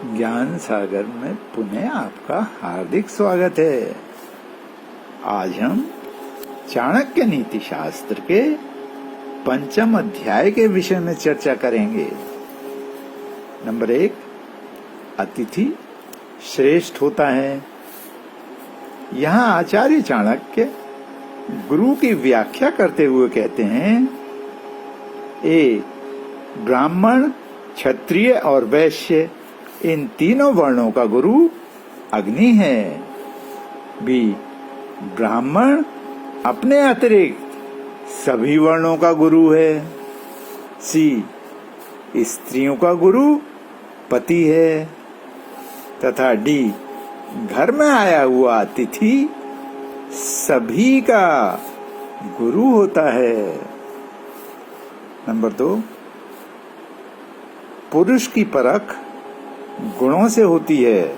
ज्ञान सागर में पुनः आपका हार्दिक स्वागत है। आज हम चाणक्य नीति शास्त्र के 5वें अध्याय के विषय में चर्चा करेंगे। नंबर 1, अतिथि श्रेष्ठ होता है। यहाँ आचार्य चाणक्य गुरु की व्याख्या करते हुए कहते हैं, ब्राह्मण, क्षत्रिय और वैश्य इन तीनों वर्णों का गुरु अग्नि है। बी, ब्राह्मण अपने अतिरिक्त सभी वर्णों का गुरु है। सी, स्त्रियों का गुरु पति है। तथा डी, घर में आया हुआ अतिथि सभी का गुरु होता है। नंबर 2, पुरुष की परख गुणों से होती है।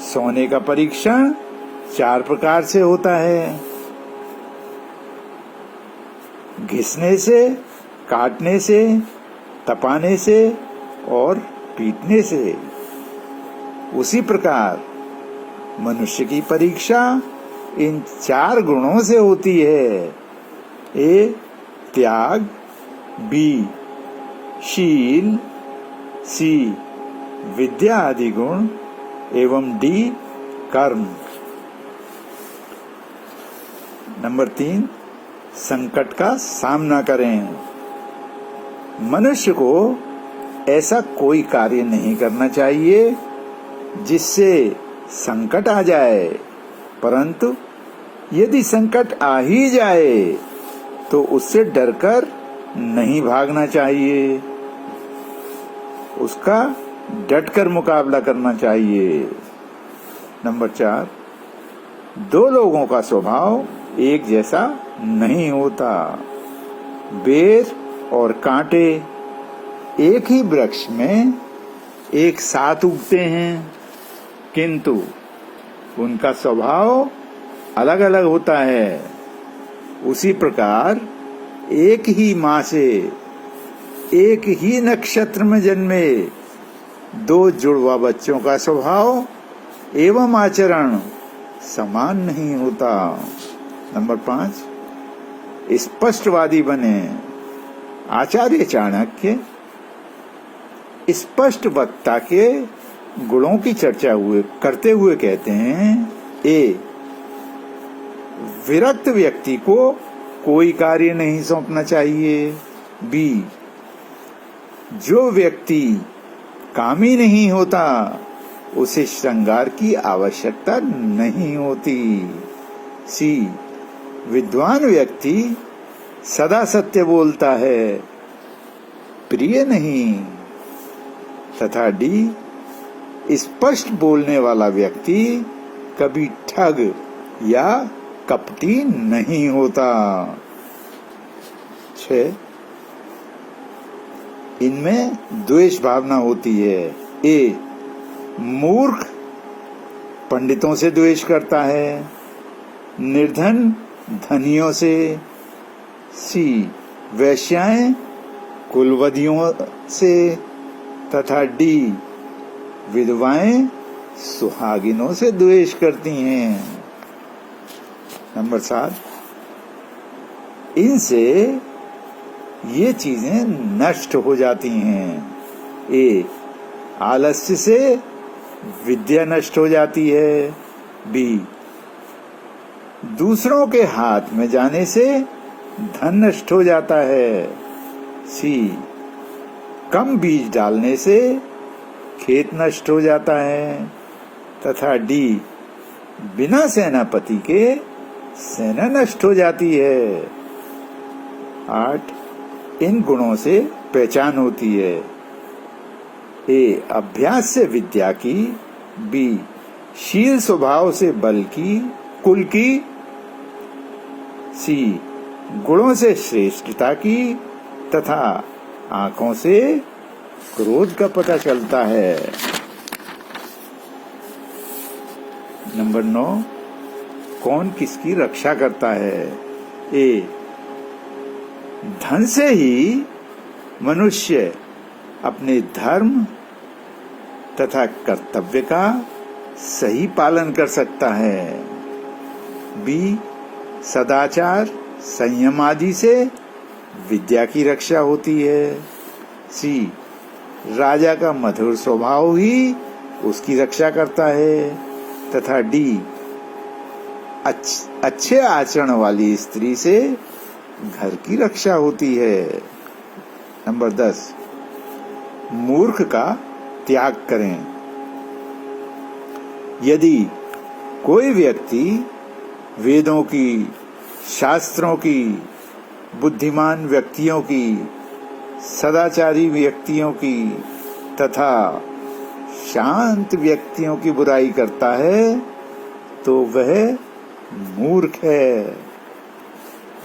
सोने का परीक्षण 4 प्रकार से होता है: घिसने से, काटने से, तपाने से और पीटने से। उसी प्रकार मनुष्य की परीक्षा इन 4 गुणों से होती है: ए, त्याग, बी, शील, सी, विद्या आदि गुण एवं डी, कर्म। नंबर 3, संकट का सामना करें। मनुष्य को ऐसा कोई कार्य नहीं करना चाहिए जिससे संकट आ जाए, परंतु यदि संकट आ ही जाए तो उससे डरकर नहीं भागना चाहिए, उसका डटकर मुकाबला करना चाहिए। नंबर 4, 2 लोगों का स्वभाव एक जैसा नहीं होता। बेर और कांटे एक ही वृक्ष में एक साथ उगते हैं, किंतु उनका स्वभाव अलग अलग होता है। उसी प्रकार एक ही माँ से एक ही नक्षत्र में जन्मे 2 जुड़वा बच्चों का स्वभाव एवं आचरण समान नहीं होता। नंबर 5, स्पष्टवादी बने। आचार्य चाणक्य स्पष्ट वक्ता के गुणों की चर्चा करते हुए कहते हैं, विरक्त व्यक्ति को कोई कार्य नहीं सौंपना चाहिए। बी, जो व्यक्ति कामी नहीं होता उसे श्रृंगार की आवश्यकता नहीं होती। सी, विद्वान व्यक्ति सदा सत्य बोलता है, प्रिय नहीं। तथा डी, स्पष्ट बोलने वाला व्यक्ति कभी ठग या कपटी नहीं होता। 6, इनमें द्वेष भावना होती है। ए, मूर्ख पंडितों से द्वेष करता है, निर्धन धनियों से। सी, वैश्याएं कुलवधियों से। तथा डी, विधवाएं सुहागिनों से द्वेष करती हैं। नंबर 7, इनसे ये चीजें नष्ट हो जाती हैं। ए, आलस्य से विद्या नष्ट हो जाती है। बी, दूसरों के हाथ में जाने से धन नष्ट हो जाता है। सी, कम बीज डालने से खेत नष्ट हो जाता है। तथा डी, बिना सेनापति के सेना नष्ट हो जाती है। 8, इन गुणों से पहचान होती है। ए, अभ्यास से विद्या की। बी, शील स्वभाव से बल की, कुल की। सी, गुणों से श्रेष्ठता की। तथा आंखों से क्रोध का पता चलता है। नंबर 9, कौन किसकी रक्षा करता है। ए, धन से ही मनुष्य अपने धर्म तथा कर्तव्य का सही पालन कर सकता है। बी, सदाचार संयम आदि से विद्या की रक्षा होती है। सी, राजा का मधुर स्वभाव ही उसकी रक्षा करता है। तथा डी, अच्छे आचरण वाली स्त्री से घर की रक्षा होती है। नंबर 10, मूर्ख का त्याग करें। यदि कोई व्यक्ति वेदों की, शास्त्रों की, बुद्धिमान व्यक्तियों की, सदाचारी व्यक्तियों की तथा शांत व्यक्तियों की बुराई करता है तो वह मूर्ख है।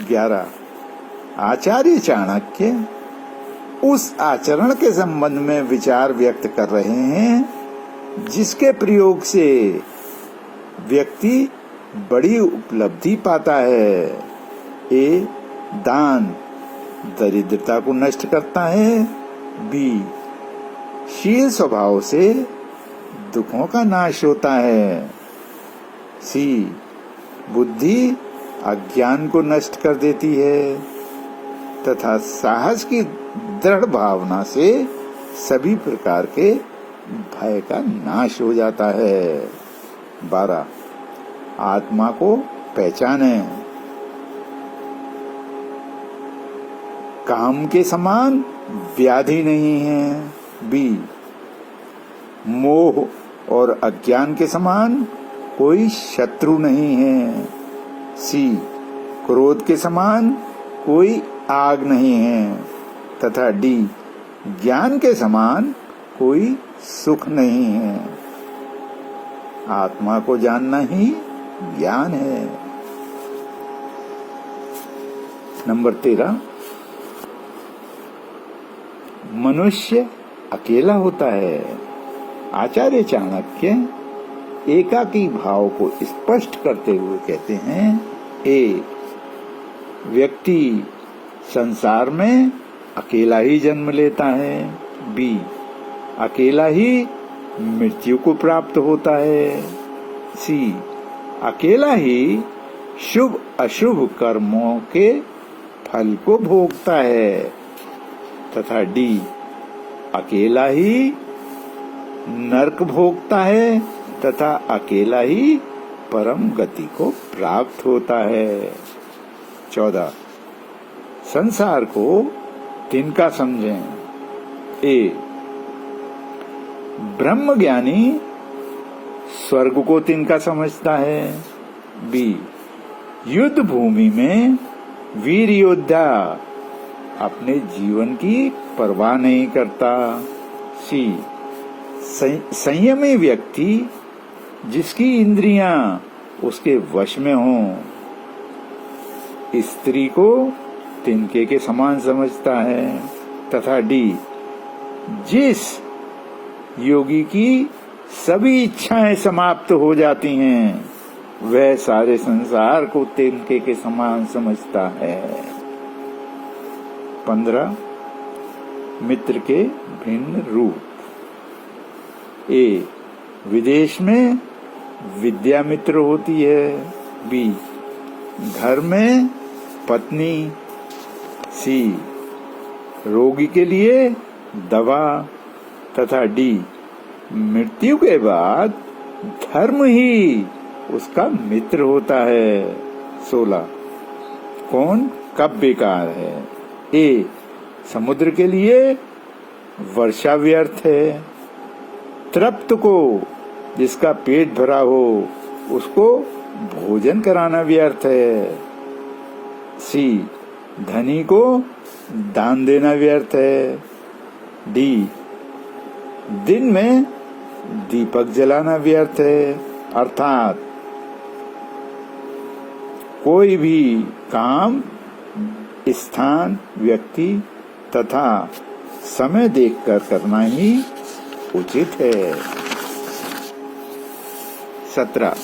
11, आचार्य चाणक्य उस आचरण के संबंध में विचार व्यक्त कर रहे हैं जिसके प्रयोग से व्यक्ति बड़ी उपलब्धि पाता है। ए, दान दरिद्रता को नष्ट करता है। बी, शील स्वभाव से दुखों का नाश होता है। सी, बुद्धि अज्ञान को नष्ट कर देती है तथा साहस की दृढ़ भावना से सभी प्रकार के भय का नाश हो जाता है। 12, आत्मा को पहचाने। काम के समान व्याधि नहीं है। बी, मोह और अज्ञान के समान कोई शत्रु नहीं है। सी, क्रोध के समान कोई आग नहीं है। तथा डी, ज्ञान के समान कोई सुख नहीं है। आत्मा को जानना ही ज्ञान है। नंबर 13, मनुष्य अकेला होता है। आचार्य चाणक्य एकाकी भाव को स्पष्ट करते हुए कहते हैं, ए, व्यक्ति संसार में अकेला ही जन्म लेता है। बी, अकेला ही मृत्यु को प्राप्त होता है। सी, अकेला ही शुभ अशुभ कर्मों के फल को भोगता है। तथा डी, अकेला ही नरक भोगता है तथा अकेला ही परम गति को प्राप्त होता है। 14, संसार को तिनका समझें। ए, ब्रह्म ज्ञानी स्वर्ग को तिनका समझता है। बी, युद्ध भूमि में वीर योद्धा अपने जीवन की परवाह नहीं करता। सी, संयमी व्यक्ति जिसकी इंद्रियां उसके वश में हों स्त्री को तिनके के समान समझता है। तथा डी, जिस योगी की सभी इच्छाएं समाप्त हो जाती हैं वह सारे संसार को तिनके के समान समझता है। 15, मित्र के भिन्न रूप। ए, विदेश में विद्या मित्र होती है। बी, घर में पत्नी। सी, रोगी के लिए दवा। तथा डी, मृत्यु के बाद धर्म ही उसका मित्र होता है। 16, कौन कब बेकार है। ए, समुद्र के लिए वर्षा व्यर्थ है। तृप्त को, जिसका पेट भरा हो, उसको भोजन कराना व्यर्थ है। सी, धनी को दान देना व्यर्थ है। डी, दिन में दीपक जलाना व्यर्थ है। अर्थात कोई भी काम, स्थान, व्यक्ति तथा समय देखकर करना ही उचित है। 17,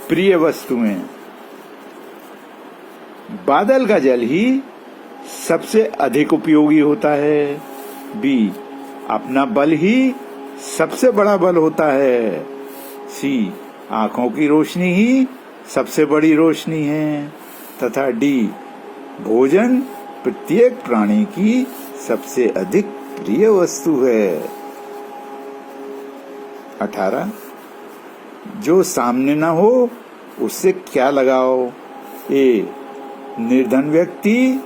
प्रिय वस्तुएं। बादल का जल ही सबसे अधिक उपयोगी होता है। बी, अपना बल ही सबसे बड़ा बल होता है। सी, आंखों की रोशनी ही सबसे बड़ी रोशनी है। तथा डी, भोजन प्रत्येक प्राणी की सबसे अधिक प्रिय वस्तु है। 18, जो सामने न हो उससे क्या लगाओ। ए, निर्धन व्यक्ति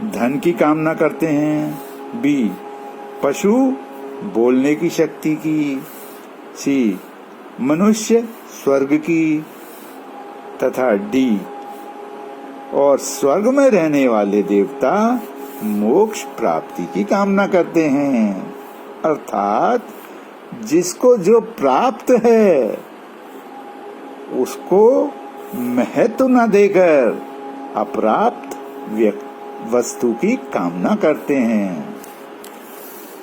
धन की कामना करते हैं। बी, पशु बोलने की शक्ति की। सी, मनुष्य स्वर्ग की। तथा डी, और स्वर्ग में रहने वाले देवता मोक्ष प्राप्ति की कामना करते हैं। अर्थात जिसको जो प्राप्त है उसको महत्व न देकर अप्राप्त वस्तु की कामना करते हैं।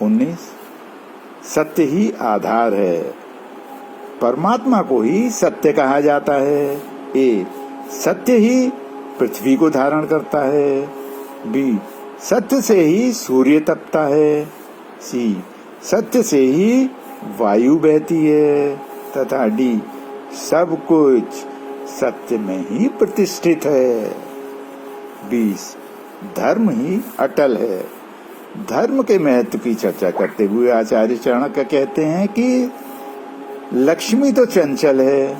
19, सत्य ही आधार है। परमात्मा को ही सत्य कहा जाता है। ए, सत्य ही पृथ्वी को धारण करता है। बी, सत्य से ही सूर्य तपता है। सी, सत्य से ही वायु बहती है। तथा डी, सब कुछ सत्य में ही प्रतिष्ठित है। 20, धर्म ही अटल है। धर्म के महत्व की चर्चा करते हुए आचार्य चाणक्य कहते हैं कि लक्ष्मी तो चंचल है,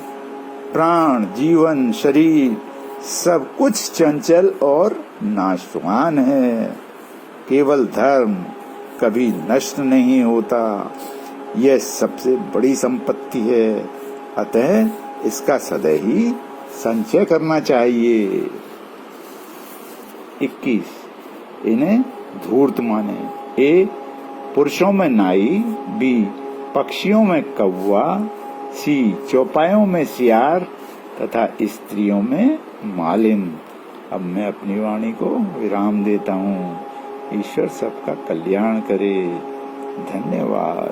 प्राण, जीवन, शरीर सब कुछ चंचल और नाशवान है। केवल धर्म कभी नष्ट नहीं होता। यह सबसे बड़ी संपत्ति है। अतः इसका सदैव ही संचय करना चाहिए। 21, इन्हें धूर्त माने। ए, पुरुषों में नाई। बी, पक्षियों में कौवा। सी, चौपायों में सियार। तथा स्त्रियों में मालिन। अब मैं अपनी वाणी को विराम देता हूँ। ईश्वर सबका कल्याण करे। धन्यवाद।